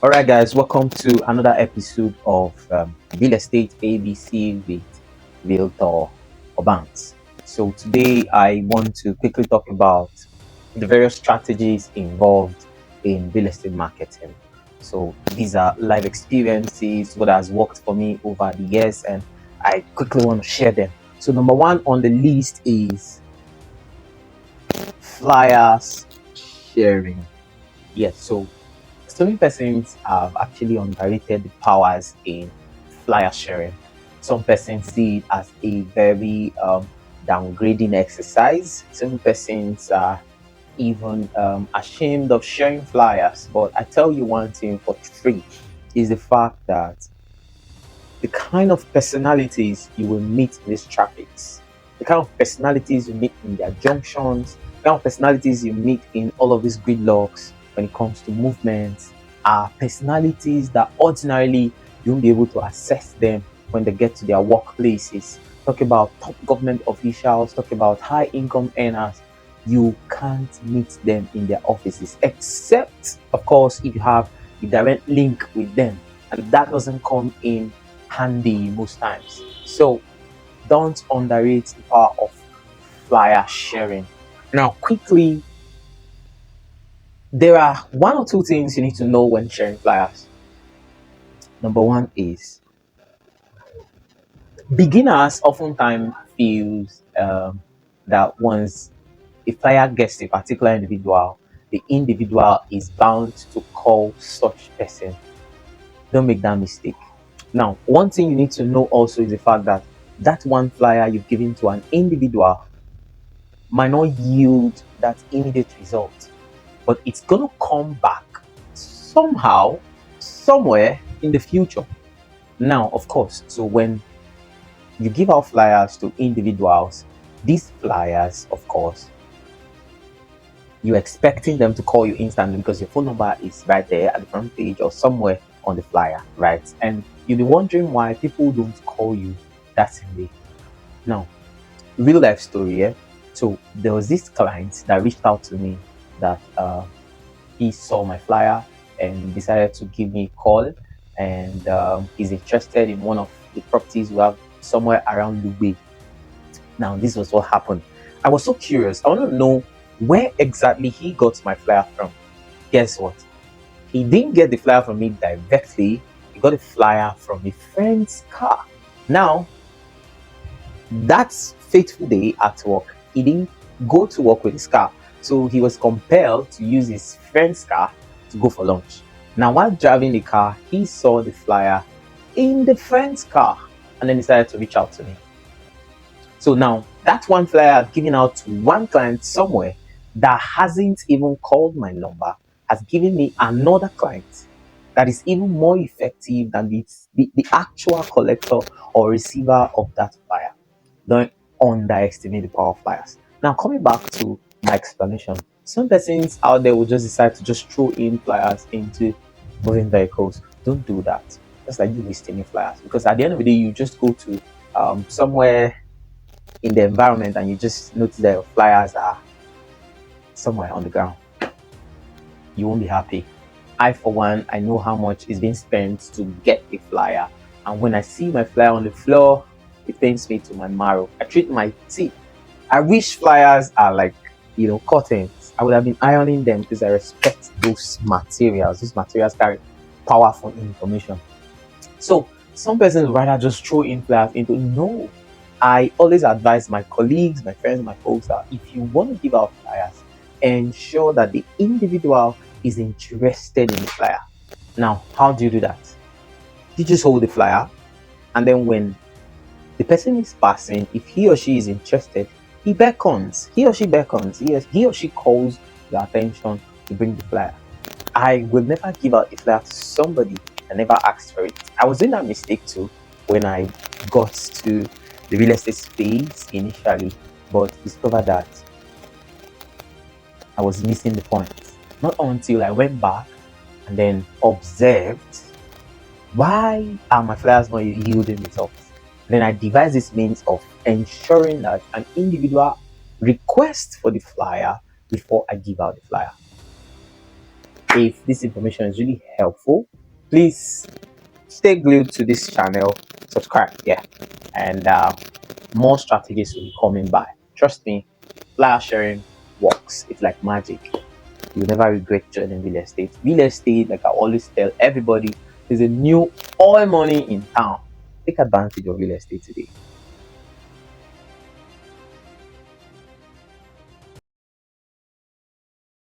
All right, guys, welcome to another episode of Real Estate ABC with Realtor Obanks. So, today I want to quickly talk about the various strategies involved in real estate marketing. So, these are live experiences, what has worked for me over the years, and I quickly want to share them. So, number one on the list is flyers sharing. Yes, so some persons have actually underrated the powers in flyer sharing. Some persons see it as a very downgrading exercise. Some persons are even ashamed of sharing flyers. But I tell you one thing for free is the fact that the kind of personalities you will meet in these traffics, the kind of personalities you meet in their junctions, the kind of personalities you meet in all of these gridlocks when it comes to movements are personalities that ordinarily you won't be able to assess them when they get to their workplaces. Talk about top government officials, talk about high income earners. You can't meet them in their offices, except, of course, if you have a direct link with them. And that doesn't come in handy most times. So don't underrate the power of flyer sharing. Now, quickly, there are one or two things you need to know when sharing flyers. Number one is beginners oftentimes feels that once a flyer gets a particular individual, the individual is bound to call such person. Don't make that mistake. Now, one thing you need to know also is the fact that that one flyer you've given to an individual might not yield that immediate result, but it's going to come back somehow, somewhere in the future. Now, of course, so when you give out flyers to individuals, these flyers, of course, you're expecting them to call you instantly because your phone number is right there at the front page or somewhere on the flyer, right? And you'll be wondering why people don't call you that same day. Now, real life story, yeah. So there was this client that reached out to me that he saw my flyer and decided to give me a call, and he's interested in one of the properties we have somewhere around Dubai. Now, this was what happened. I was so curious. I want to know where exactly he got my flyer from. Guess what? He didn't get the flyer from me directly. He got a flyer from a friend's car. Now, that fateful day at work, he didn't go to work with his car. So he was compelled to use his friend's car to go for lunch. Now, while driving the car, he saw the flyer in the friend's car and then decided to reach out to me. So now, that one flyer I've given out to one client somewhere that hasn't even called my number has given me another client that is even more effective than the actual collector or receiver of that flyer. Don't underestimate the power of flyers. Now, coming back to my explanation, some persons out there will just decide to just throw in flyers into moving vehicles. Don't do that. That's like you wasting your flyers, because at the end of the day, you just go to somewhere in the environment and you just notice that your flyers are somewhere on the ground. You won't be happy. I, for one, I know how much is being spent to get a flyer, and when I see my flyer on the floor, it pains me to my marrow. I treat my teeth. I wish flyers are like, curtains. I would have been ironing them because I respect those materials. Those materials carry powerful information. So some persons would rather just throw in flyers into. No, I always advise my colleagues, my friends, my folks that if you want to give out flyers, ensure that the individual is interested in the flyer. Now, how do you do that? You just hold the flyer, and then when the person is passing, if he or she is interested, he beckons. He or she beckons. He or she calls your attention to bring the flyer. I will never give out a flyer to somebody that never asked for it. I was doing that mistake too when I got to the real estate space initially, but discovered that I was missing the point. Not until I went back and then observed why are my flyers not yielding results. Then I devised this means of ensuring that an individual requests for the flyer before I give out the flyer. If this information is really helpful, please stay glued to this channel, subscribe, yeah, and more strategies will be coming by. Trust me, flyer sharing works. It's like magic. You'll never regret joining real estate. Real estate, like I always tell everybody, is a new oil money in town. Take advantage of real estate today.